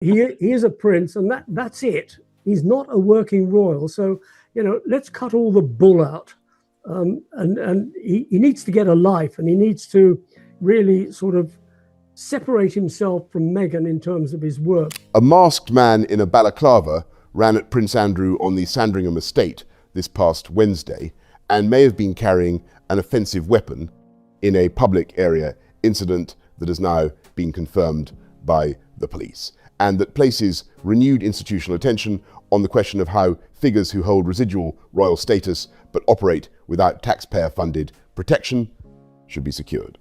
He is a prince, and that's it. He's not a working royal. So, let's cut all the bull out. And he needs to get a life, and he needs to really sort of separate himself from Meghan in terms of his work. A masked man in a balaclava ran at Prince Andrew on the Sandringham estate this past Wednesday and may have been carrying an offensive weapon in a public area incident that has now been confirmed by the police, and that places renewed institutional attention on the question of how figures who hold residual royal status but operate without taxpayer-funded protection should be secured.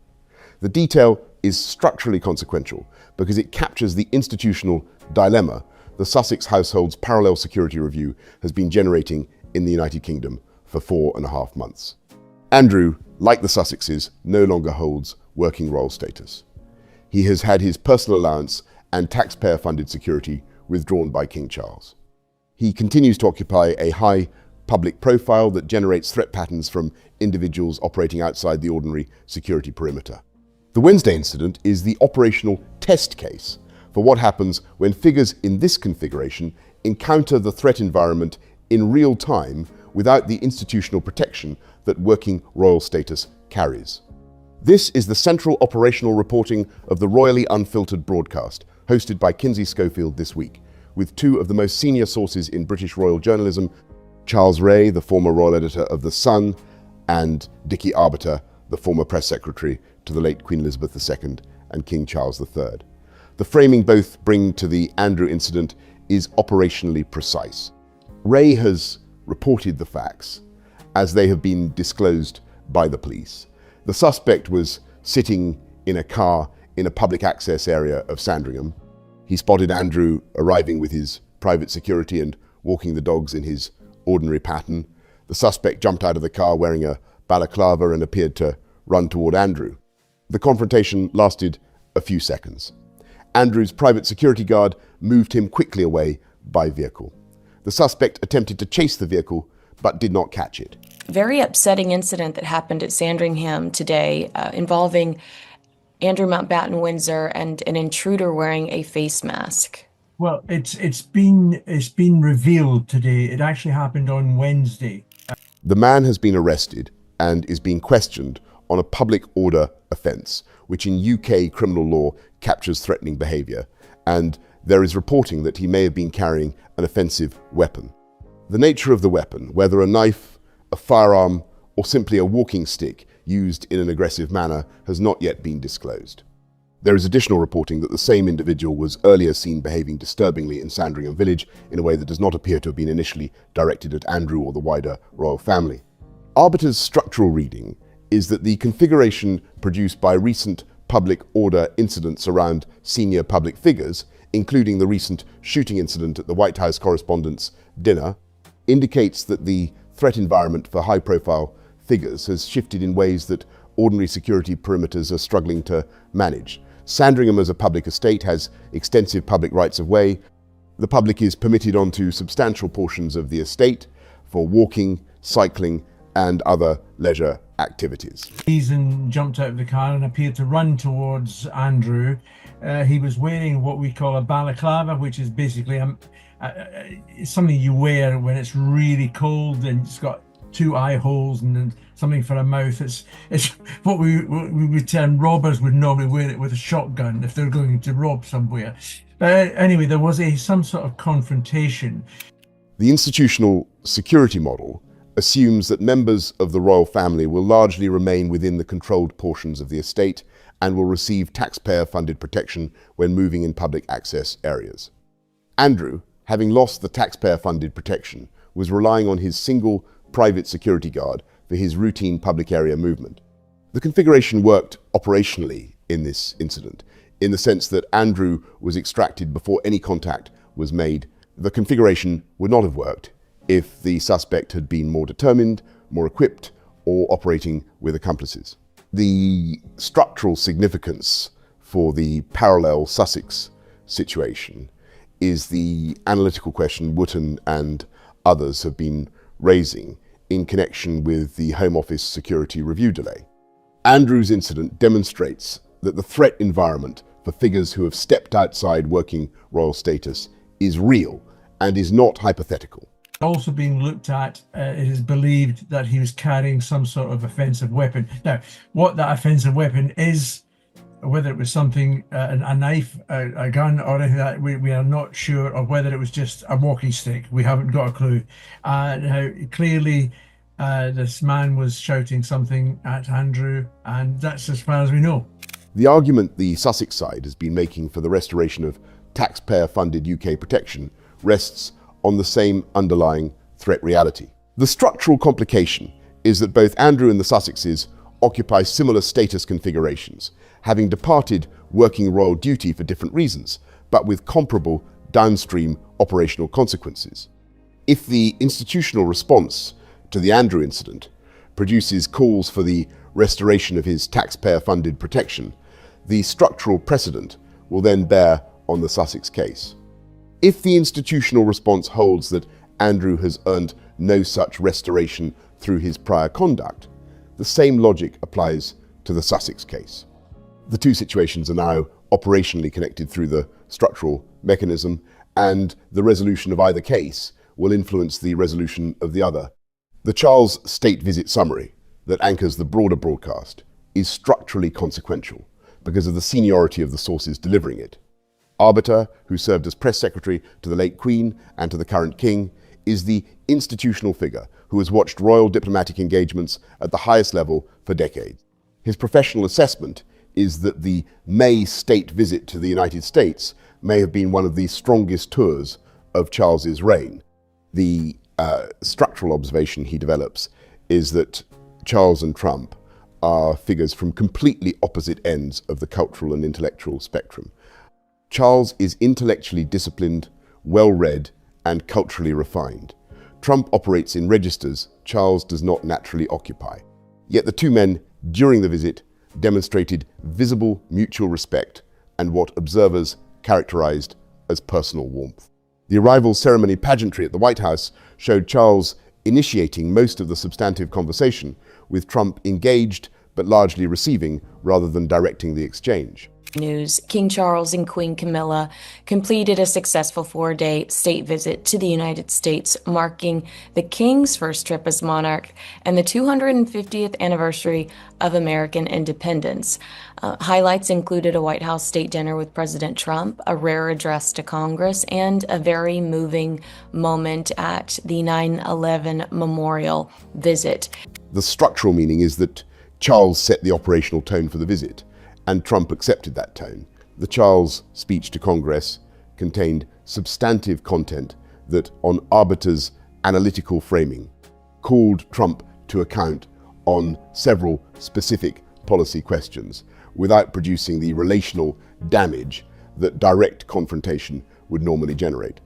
The detail is structurally consequential because it captures the institutional dilemma the Sussex household's parallel security review has been generating in the United Kingdom for 4.5 months. Andrew, like the Sussexes, no longer holds working royal status. He has had his personal allowance and taxpayer-funded security withdrawn by King Charles. He continues to occupy a high public profile that generates threat patterns from individuals operating outside the ordinary security perimeter. The Wednesday incident is the operational test case for what happens when figures in this configuration encounter the threat environment in real time without the institutional protection that working royal status carries. This is the central operational reporting of the Royally Unfiltered broadcast, hosted by Kinsey Schofield this week, with two of the most senior sources in British royal journalism, Charles Ray, the former royal editor of The Sun, and Dickie Arbiter, the former press secretary to the late Queen Elizabeth II and King Charles III. The framing both bring to the Andrew incident is operationally precise. Ray has reported the facts as they have been disclosed by the police. The suspect was sitting in a car in a public access area of Sandringham. He spotted Andrew arriving with his private security and walking the dogs in his ordinary pattern. The suspect jumped out of the car wearing a balaclava and appeared to run toward Andrew. The confrontation lasted a few seconds. Andrew's private security guard moved him quickly away by vehicle. The suspect attempted to chase the vehicle, but did not catch it. Very upsetting incident that happened at Sandringham today involving Andrew Mountbatten Windsor and an intruder wearing a face mask. Well, it's been revealed today. It actually happened on Wednesday. The man has been arrested and is being questioned on a public order offence, which in UK criminal law captures threatening behaviour, and there is reporting that he may have been carrying an offensive weapon. The nature of the weapon, whether a knife, a firearm, or simply a walking stick used in an aggressive manner, has not yet been disclosed. There is additional reporting that the same individual was earlier seen behaving disturbingly in Sandringham village in a way that does not appear to have been initially directed at Andrew or the wider royal family. Arbiter's structural reading is that the configuration produced by recent public order incidents around senior public figures, including the recent shooting incident at the White House Correspondents' Dinner, indicates that the threat environment for high-profile figures has shifted in ways that ordinary security perimeters are struggling to manage. Sandringham as a public estate has extensive public rights of way. The public is permitted onto substantial portions of the estate for walking, cycling, and other leisure activities. Reason jumped out of the car and appeared to run towards Andrew. He was wearing what we call a balaclava, which is basically something you wear when it's really cold, and it's got two eye holes and something for a mouth. It's what we would term robbers would normally wear it with a shotgun if they're going to rob somewhere. Anyway, there was some sort of confrontation. The institutional security model assumes that members of the royal family will largely remain within the controlled portions of the estate and will receive taxpayer-funded protection when moving in public access areas. Andrew, having lost the taxpayer-funded protection, was relying on his single private security guard for his routine public area movement. The configuration worked operationally in this incident, in the sense that Andrew was extracted before any contact was made. The configuration would not have worked if the suspect had been more determined, more equipped, or operating with accomplices. The structural significance for the parallel Sussex situation is the analytical question Wootton and others have been raising in connection with the Home Office security review delay. Andrew's incident demonstrates that the threat environment for figures who have stepped outside working royal status is real and is not hypothetical. Also being looked at, it is believed that he was carrying some sort of offensive weapon. Now, what that offensive weapon is, whether it was something, a knife, a gun, or anything like that, we are not sure, or whether it was just a walking stick. We haven't got a clue. Now, clearly, this man was shouting something at Andrew, and that's as far as we know. The argument the Sussex side has been making for the restoration of taxpayer-funded UK protection rests on the same underlying threat reality. The structural complication is that both Andrew and the Sussexes occupy similar status configurations, having departed working royal duty for different reasons, but with comparable downstream operational consequences. If the institutional response to the Andrew incident produces calls for the restoration of his taxpayer-funded protection, the structural precedent will then bear on the Sussex case. If the institutional response holds that Andrew has earned no such restoration through his prior conduct, the same logic applies to the Sussex case. The two situations are now operationally connected through the structural mechanism, and the resolution of either case will influence the resolution of the other. The Charles state visit summary that anchors the broader broadcast is structurally consequential because of the seniority of the sources delivering it. Arbiter, who served as press secretary to the late Queen and to the current King, is the institutional figure who has watched royal diplomatic engagements at the highest level for decades. His professional assessment is that the May state visit to the United States may have been one of the strongest tours of Charles's reign. The structural observation he develops is that Charles and Trump are figures from completely opposite ends of the cultural and intellectual spectrum. Charles is intellectually disciplined, well-read, and culturally refined. Trump operates in registers Charles does not naturally occupy. Yet the two men, during the visit, demonstrated visible mutual respect and what observers characterized as personal warmth. The arrival ceremony pageantry at the White House showed Charles initiating most of the substantive conversation, with Trump engaged but largely receiving rather than directing the exchange. News: King Charles and Queen Camilla completed a successful 4-day state visit to the United States, marking the King's first trip as monarch and the 250th anniversary of American independence. Highlights included a White House state dinner with President Trump, a rare address to Congress, and a very moving moment at the 9/11 memorial visit. The structural meaning is that Charles set the operational tone for the visit, and Trump accepted that tone. The Charles speech to Congress contained substantive content that, on Arbiter's analytical framing, called Trump to account on several specific policy questions without producing the relational damage that direct confrontation would normally generate.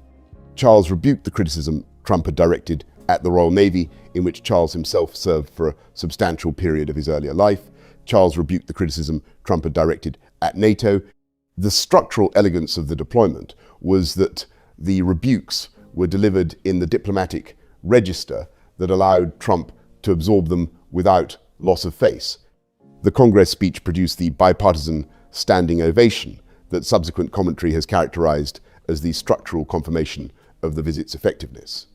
Charles rebuked the criticism Trump had directed at the Royal Navy, in which Charles himself served for a substantial period of his earlier life. Charles rebuked the criticism Trump had directed at NATO. The structural elegance of the deployment was that the rebukes were delivered in the diplomatic register that allowed Trump to absorb them without loss of face. The Congress speech produced the bipartisan standing ovation that subsequent commentary has characterized as the structural confirmation of the visit's effectiveness.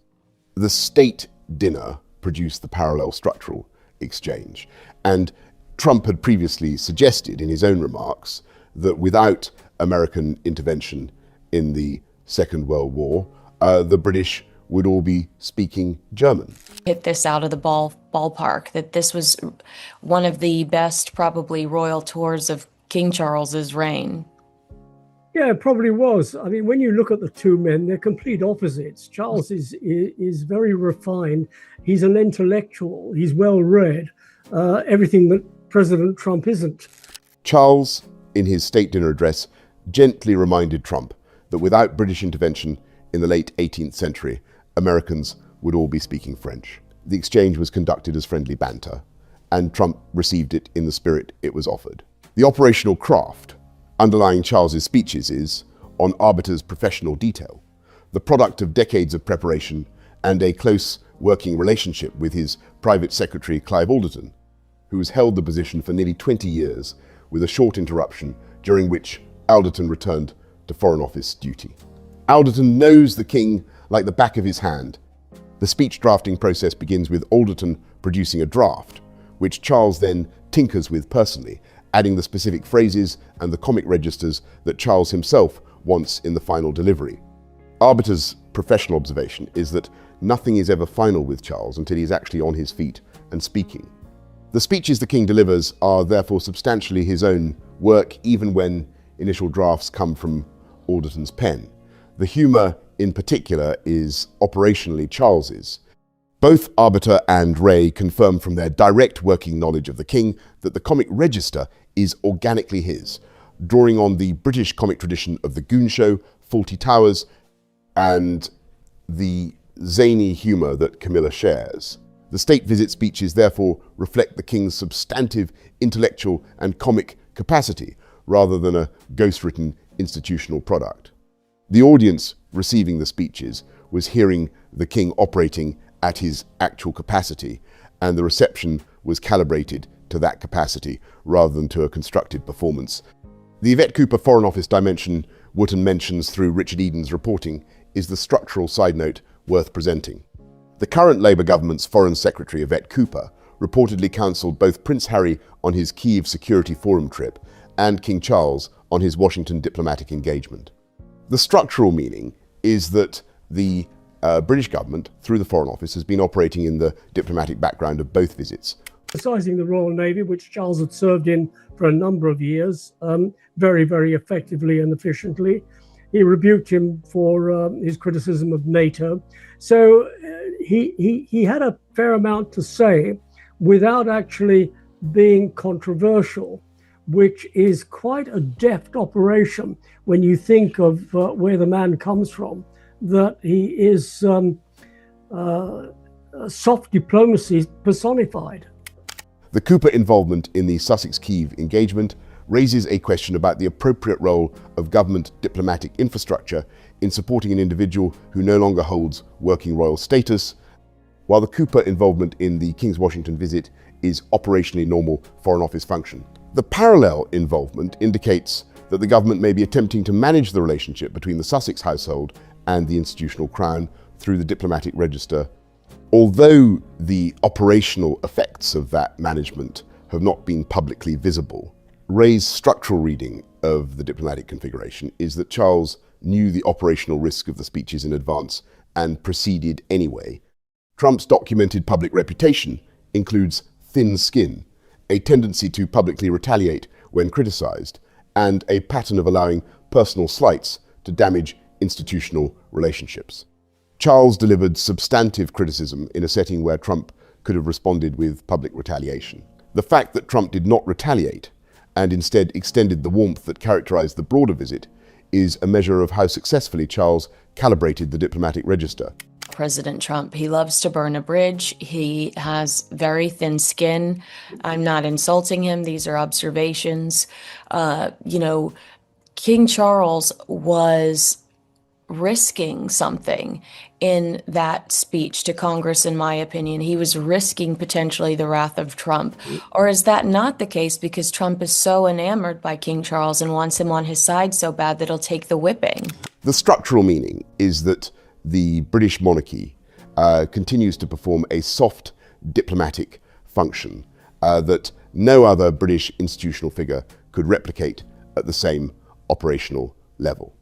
The state dinner produced the parallel structural exchange, and Trump had previously suggested in his own remarks that without American intervention in the Second World War, the British would all be speaking German. Hit this out of the ballpark, that this was one of the best, probably, royal tours of King Charles's reign. Yeah, it probably was. I mean, when you look at the two men, they're complete opposites. Charles is very refined. He's an intellectual. He's well-read. Everything that President Trump isn't. Charles, in his state dinner address, gently reminded Trump that without British intervention in the late 18th century, Americans would all be speaking French. The exchange was conducted as friendly banter, and Trump received it in the spirit it was offered. The operational craft underlying Charles's speeches is, on Arbiter's professional detail, the product of decades of preparation and a close working relationship with his private secretary, Clive Alderton, who has held the position for nearly 20 years, with a short interruption during which Alderton returned to Foreign Office duty. Alderton knows the king like the back of his hand. The speech drafting process begins with Alderton producing a draft, which Charles then tinkers with personally, adding the specific phrases and the comic registers that Charles himself wants in the final delivery. Arbiter's professional observation is that nothing is ever final with Charles until he's actually on his feet and speaking. The speeches the king delivers are therefore substantially his own work, even when initial drafts come from Alderton's pen. The humour, in particular, is operationally Charles's. Both Arbiter and Ray confirm from their direct working knowledge of the king that the comic register is organically his, drawing on the British comic tradition of the Goon Show, Fawlty Towers, and the zany humour that Camilla shares. The state visit speeches therefore reflect the king's substantive, intellectual and comic capacity, rather than a ghost-written institutional product. The audience receiving the speeches was hearing the king operating at his actual capacity, and the reception was calibrated to that capacity rather than to a constructed performance. The Yvette Cooper Foreign Office dimension Wootton mentions through Richard Eden's reporting is the structural side note worth presenting. The current Labour government's Foreign Secretary Yvette Cooper reportedly counselled both Prince Harry on his Kyiv Security Forum trip and King Charles on his Washington diplomatic engagement. The structural meaning is that the British government, through the Foreign Office, has been operating in the diplomatic background of both visits. Exercising the Royal Navy, which Charles had served in for a number of years, very, very effectively and efficiently. He rebuked him for his criticism of NATO. So he had a fair amount to say without actually being controversial, which is quite a deft operation when you think of where the man comes from, that he is soft diplomacy personified. The Cooper involvement in the Sussex-Kyiv engagement raises a question about the appropriate role of government diplomatic infrastructure in supporting an individual who no longer holds working royal status, while the Cooper involvement in the King's Washington visit is operationally normal Foreign Office function. The parallel involvement indicates that the government may be attempting to manage the relationship between the Sussex household and the institutional crown through the diplomatic register, although the operational effects of that management have not been publicly visible. Ray's structural reading of the diplomatic configuration is that Charles knew the operational risk of the speeches in advance and proceeded anyway. Trump's documented public reputation includes thin skin, a tendency to publicly retaliate when criticized, and a pattern of allowing personal slights to damage institutional relationships. Charles delivered substantive criticism in a setting where Trump could have responded with public retaliation. The fact that Trump did not retaliate and instead extended the warmth that characterized the broader visit is a measure of how successfully Charles calibrated the diplomatic register. President Trump, he loves to burn a bridge. He has very thin skin. I'm not insulting him. These are observations. King Charles was risking something in that speech to Congress, in my opinion. He was risking potentially the wrath of Trump. Or is that not the case because Trump is so enamored by King Charles and wants him on his side so bad that he'll take the whipping? The structural meaning is that the British monarchy continues to perform a soft diplomatic function that no other British institutional figure could replicate at the same operational level.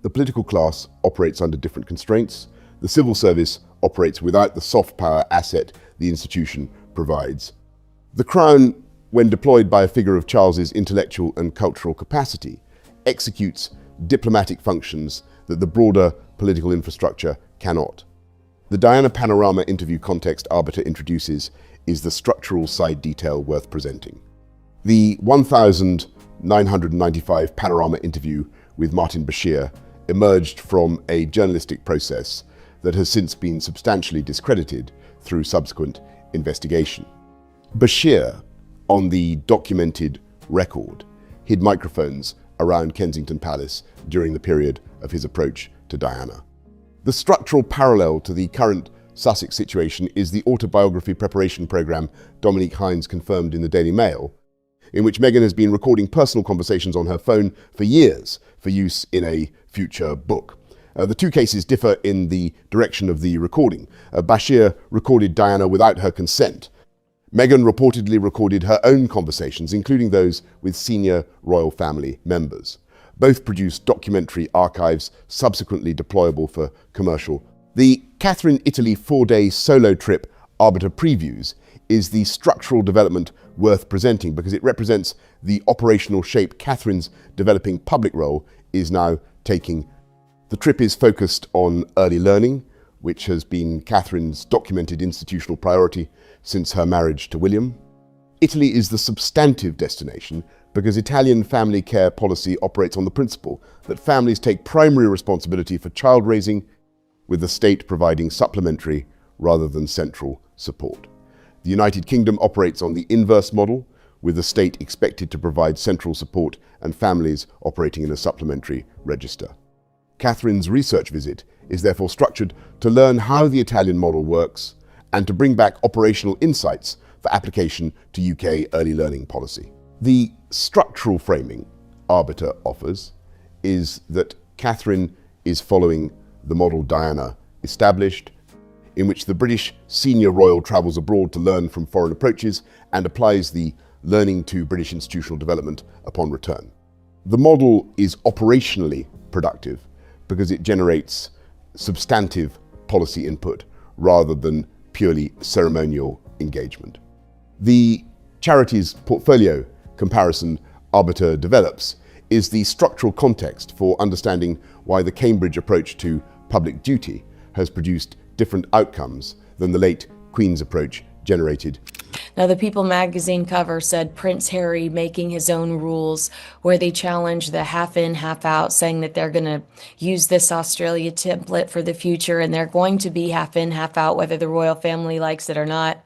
The political class operates under different constraints. The civil service operates without the soft power asset the institution provides. The Crown, when deployed by a figure of Charles's intellectual and cultural capacity, executes diplomatic functions that the broader political infrastructure cannot. The Diana Panorama interview context Arbiter introduces is the structural side detail worth presenting. The 1,995 Panorama interview with Martin Bashir emerged from a journalistic process that has since been substantially discredited through subsequent investigation. Bashir, on the documented record, hid microphones around Kensington Palace during the period of his approach to Diana. The structural parallel to the current Sussex situation is the autobiography preparation programme Dominique Hines confirmed in the Daily Mail. in which Meghan has been recording personal conversations on her phone for years for use in a future book. The two cases differ in the direction of the recording. Bashir recorded Diana without her consent. Meghan reportedly recorded her own conversations, including those with senior royal family members. Both produced documentary archives subsequently deployable for commercial. The Catherine Italy 4-day solo trip Arbiter Previews is the structural development worth presenting because it represents the operational shape Catherine's developing public role is now taking. The trip is focused on early learning, which has been Catherine's documented institutional priority since her marriage to William. Italy is the substantive destination because Italian family care policy operates on the principle that families take primary responsibility for child raising, with the state providing supplementary rather than central support. The United Kingdom operates on the inverse model, with the state expected to provide central support and families operating in a supplementary register. Catherine's research visit is therefore structured to learn how the Italian model works and to bring back operational insights for application to UK early learning policy. The structural framing Arbiter offers is that Catherine is following the model Diana established, in which the British senior royal travels abroad to learn from foreign approaches and applies the learning to British institutional development upon return. The model is operationally productive because it generates substantive policy input rather than purely ceremonial engagement. The charities portfolio comparison Arbiter develops is the structural context for understanding why the Cambridge approach to public duty has produced different outcomes than the late Queen's approach generated. Now, the People magazine cover said Prince Harry making his own rules, where they challenged the half in, half out, saying that they're going to use this Australia template for the future and they're going to be half in, half out, whether the royal family likes it or not.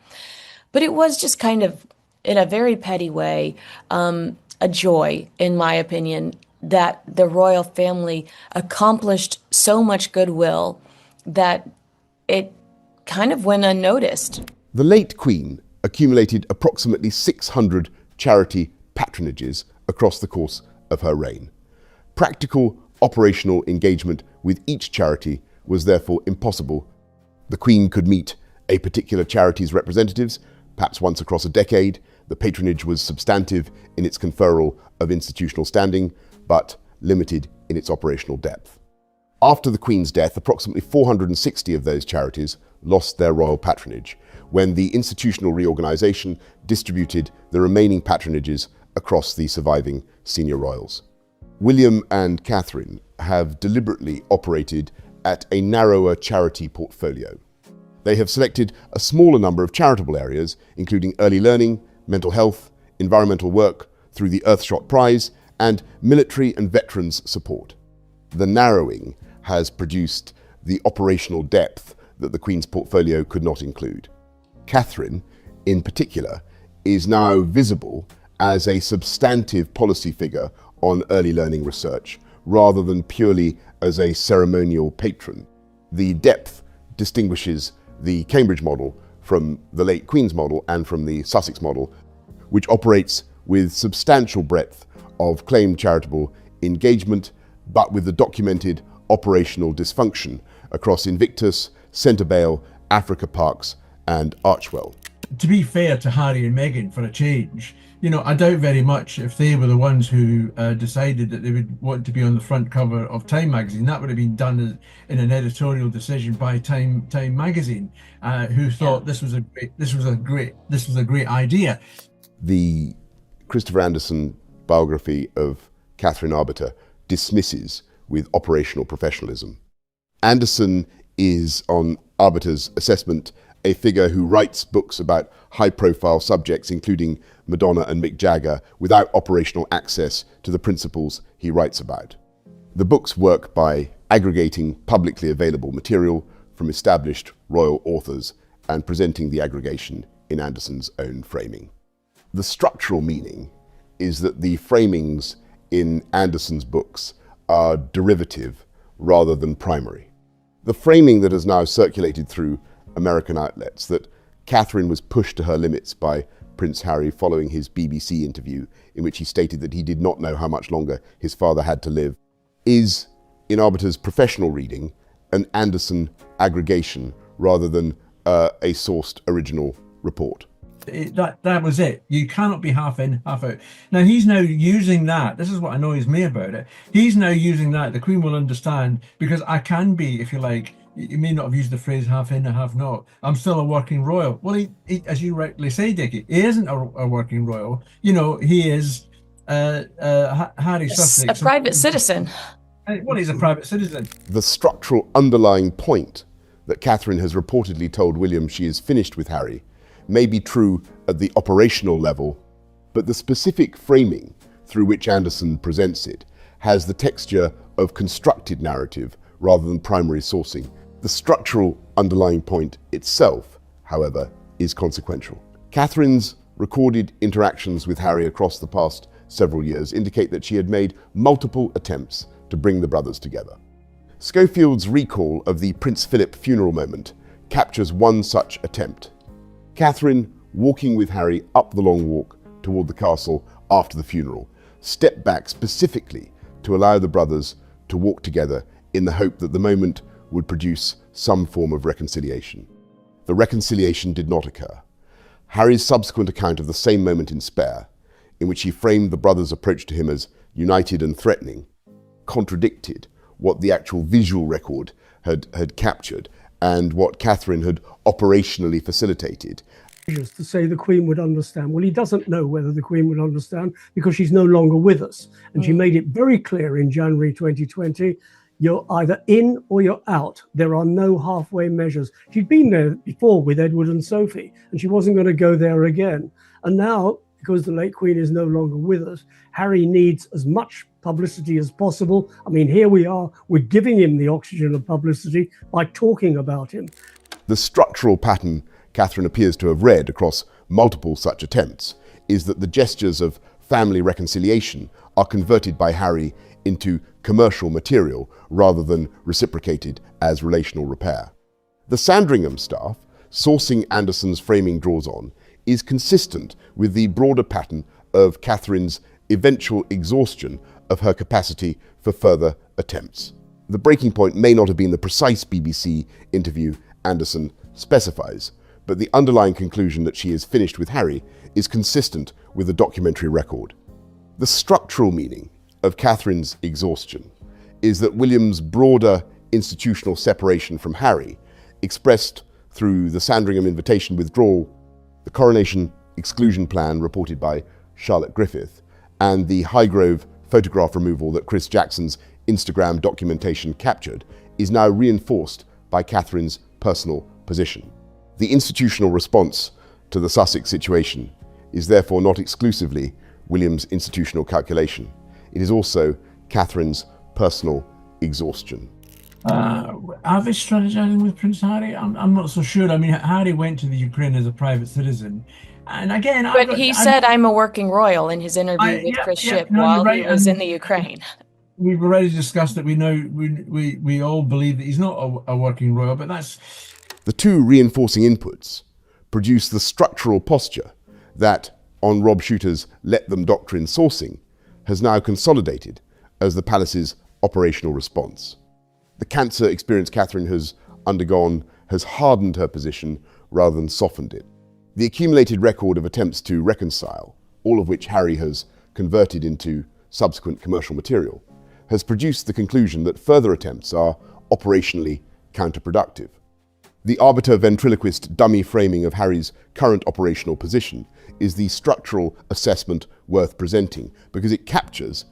But it was just kind of, in a very petty way, a joy, in my opinion, that the royal family accomplished so much goodwill that it kind of went unnoticed. The late Queen accumulated approximately 600 charity patronages across the course of her reign. Practical operational engagement with each charity was therefore impossible. The Queen could meet a particular charity's representatives, perhaps once across a decade. The patronage was substantive in its conferral of institutional standing, but limited in its operational depth. After the Queen's death, approximately 460 of those charities lost their royal patronage, when the institutional reorganisation distributed the remaining patronages across the surviving senior royals. William and Catherine have deliberately operated at a narrower charity portfolio. They have selected a smaller number of charitable areas, including early learning, mental health, environmental work through the Earthshot Prize, and military and veterans support. The narrowing has produced the operational depth that the Queen's portfolio could not include. Catherine, in particular, is now visible as a substantive policy figure on early learning research, rather than purely as a ceremonial patron. The depth distinguishes the Cambridge model from the late Queen's model and from the Sussex model, which operates with substantial breadth of claimed charitable engagement, but with the documented operational dysfunction across Invictus, Centre Bale, Africa Parks, and Archwell. To be fair to Harry and Meghan, for a change, I doubt very much if they were the ones who decided that they would want to be on the front cover of Time magazine. That would have been done in an editorial decision by Time magazine, who thought this was a great idea. The Christopher Anderson biography of Catherine Arbiter dismisses with operational professionalism. Anderson is, on Arbiter's assessment, a figure who writes books about high-profile subjects, including Madonna and Mick Jagger, without operational access to the principles he writes about. The books work by aggregating publicly available material from established royal authors and presenting the aggregation in Anderson's own framing. The structural meaning is that the framings in Anderson's books are derivative rather than primary. The framing that has now circulated through American outlets, that Catherine was pushed to her limits by Prince Harry following his BBC interview, in which he stated that he did not know how much longer his father had to live, is, in Arbiter's professional reading, an Anderson aggregation rather than a sourced original report. That was it. You cannot be half in, half out. Now he's now using that. This is what annoys me about it. He's now using that. The Queen will understand, because I can be, if you like, you may not have used the phrase half in and half not. I'm still a working royal. Well, he as you rightly say, Dickie, he isn't a working royal. You know, he is Harry Sussex, a private citizen. Well, he's a private citizen. The structural underlying point that Catherine has reportedly told William she is finished with Harry may be true at the operational level, but the specific framing through which Anderson presents it has the texture of constructed narrative rather than primary sourcing. The structural underlying point itself, however, is consequential. Catherine's recorded interactions with Harry across the past several years indicate that she had made multiple attempts to bring the brothers together. Schofield's recall of the Prince Philip funeral moment captures one such attempt. Catherine, walking with Harry up the long walk toward the castle after the funeral, stepped back specifically to allow the brothers to walk together in the hope that the moment would produce some form of reconciliation. The reconciliation did not occur. Harry's subsequent account of the same moment in Spare, in which he framed the brothers' approach to him as united and threatening, contradicted what the actual visual record had captured and what Catherine had operationally facilitated. To say the Queen would understand. Well, he doesn't know whether the Queen would understand because she's no longer with us. And she made it very clear in January 2020, you're either in or you're out. There are no halfway measures. She'd been there before with Edward and Sophie, and she wasn't going to go there again. And now, because the late Queen is no longer with us, Harry needs as much publicity as possible. I mean, here we are, we're giving him the oxygen of publicity by talking about him. The structural pattern Catherine appears to have read across multiple such attempts is that the gestures of family reconciliation are converted by Harry into commercial material rather than reciprocated as relational repair. The Sandringham staff, sourcing Anderson's framing draws on, is consistent with the broader pattern of Catherine's eventual exhaustion of her capacity for further attempts. The breaking point may not have been the precise BBC interview Anderson specifies, but the underlying conclusion that she is finished with Harry is consistent with the documentary record. The structural meaning of Catherine's exhaustion is that William's broader institutional separation from Harry, expressed through the Sandringham invitation withdrawal, the coronation exclusion plan reported by Charlotte Griffith, and the Highgrove photograph removal that Chris Jackson's Instagram documentation captured, is now reinforced by Catherine's personal position. The institutional response to the Sussex situation is therefore not exclusively William's institutional calculation. It is also Catherine's personal exhaustion. Are they strategizing with Prince Harry? I'm not so sure. I mean, Harry went to the Ukraine as a private citizen. And again, he said, I'm a working royal in his interview with Chris Shipp while he was in the Ukraine. We've already discussed that we all believe that he's not a working royal, but that's... The two reinforcing inputs produce the structural posture that, on Rob Shooter's Let Them doctrine sourcing, has now consolidated as the palace's operational response. The cancer experience Catherine has undergone has hardened her position rather than softened it. The accumulated record of attempts to reconcile, all of which Harry has converted into subsequent commercial material, has produced the conclusion that further attempts are operationally counterproductive. The arbiter ventriloquist dummy framing of Harry's current operational position is the structural assessment worth presenting because it captures,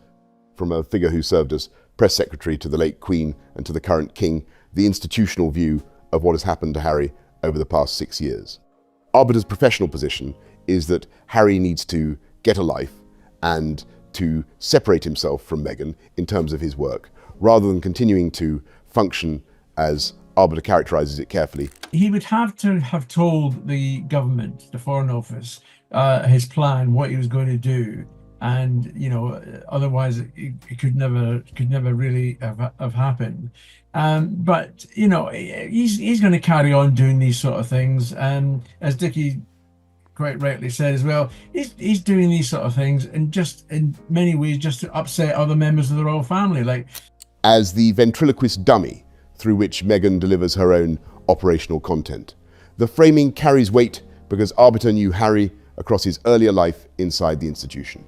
from a figure who served as press secretary to the late Queen and to the current King, the institutional view of what has happened to Harry over the past 6 years. Arbiter's professional position is that Harry needs to get a life and to separate himself from Meghan in terms of his work, rather than continuing to function as Arbiter characterises it carefully. He would have to have told the government, the Foreign Office, his plan, what he was going to do, and otherwise it could never really have happened. But he's going to carry on doing these sort of things, and as Dickie quite rightly said as well, he's doing these sort of things and just in many ways just to upset other members of the royal family. Like, as the ventriloquist dummy through which Meghan delivers her own operational content. The framing carries weight because Arbiter knew Harry across his earlier life inside the institution.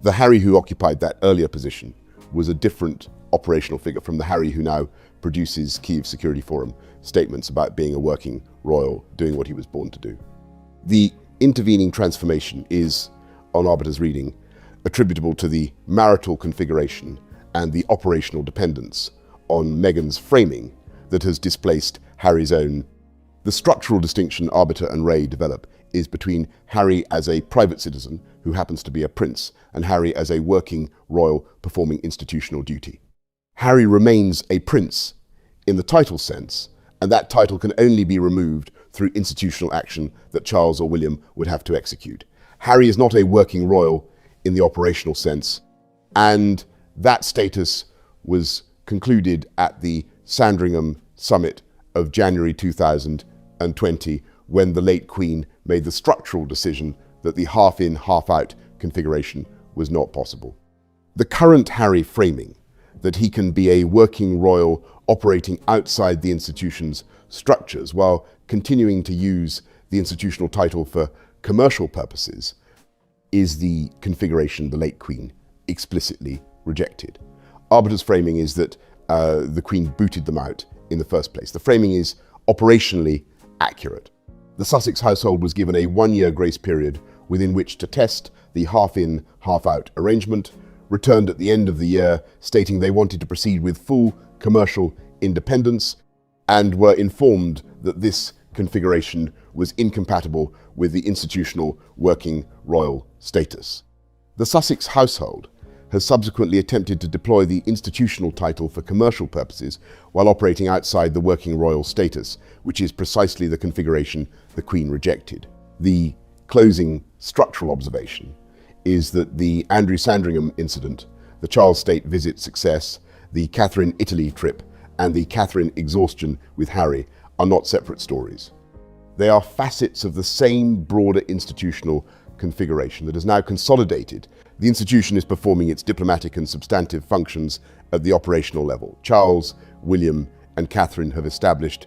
The Harry who occupied that earlier position was a different operational figure from the Harry who now produces Kyiv Security Forum statements about being a working royal, doing what he was born to do. The intervening transformation is, on Arbiter's reading, attributable to the marital configuration and the operational dependence on Meghan's framing that has displaced Harry's own. The structural distinction Arbiter and Ray develop is between Harry as a private citizen who happens to be a prince and Harry as a working royal performing institutional duty. Harry remains a prince in the title sense, and that title can only be removed through institutional action that Charles or William would have to execute. Harry is not a working royal in the operational sense, and that status was concluded at the Sandringham Summit of January 2020, when the late Queen made the structural decision that the half-in, half-out configuration was not possible. The current Harry framing, that he can be a working royal operating outside the institution's structures while continuing to use the institutional title for commercial purposes, is the configuration the late Queen explicitly rejected. Arbiter's framing is that the Queen booted them out in the first place. The framing is operationally accurate. The Sussex household was given a one-year grace period within which to test the half-in, half-out arrangement, returned at the end of the year stating they wanted to proceed with full commercial independence, and were informed that this configuration was incompatible with the institutional working royal status. The Sussex household has subsequently attempted to deploy the institutional title for commercial purposes while operating outside the working royal status, which is precisely the configuration the Queen rejected. The closing structural observation is that the Andrew Sandringham incident, the Charles State visit success, the Catherine Italy trip, and the Catherine exhaustion with Harry are not separate stories. They are facets of the same broader institutional configuration that is now consolidated. The institution is performing its diplomatic and substantive functions at the operational level. Charles, William, and Catherine have established.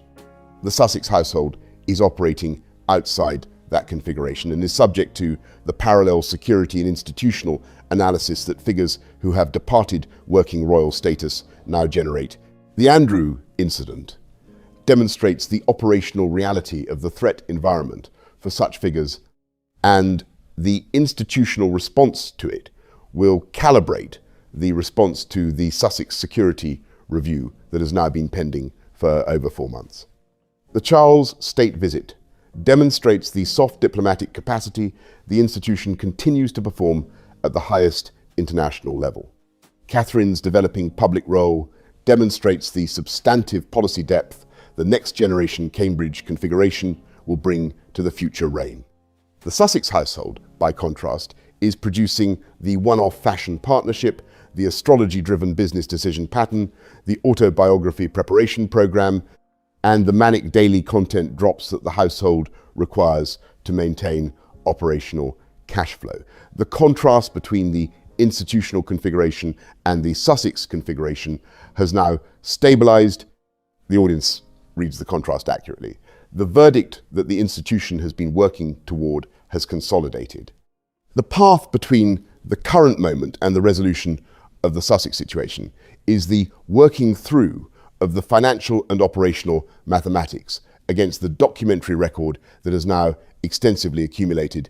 The Sussex household is operating outside that configuration and is subject to the parallel security and institutional analysis that figures who have departed working royal status now generate. The Andrew incident demonstrates the operational reality of the threat environment for such figures, and the institutional response to it will calibrate the response to the Sussex security review that has now been pending for over 4 months. The Charles State visit demonstrates the soft diplomatic capacity the institution continues to perform at the highest international level. Catherine's developing public role demonstrates the substantive policy depth the next generation Cambridge configuration will bring to the future reign. The Sussex household, by contrast, is producing the one-off fashion partnership, the astrology-driven business decision pattern, the autobiography preparation program, and the manic daily content drops that the household requires to maintain operational cash flow. The contrast between the institutional configuration and the Sussex configuration has now stabilized. The audience reads the contrast accurately. The verdict that the institution has been working toward has consolidated. The path between the current moment and the resolution of the Sussex situation is the working through of the financial and operational mathematics against the documentary record that has now extensively accumulated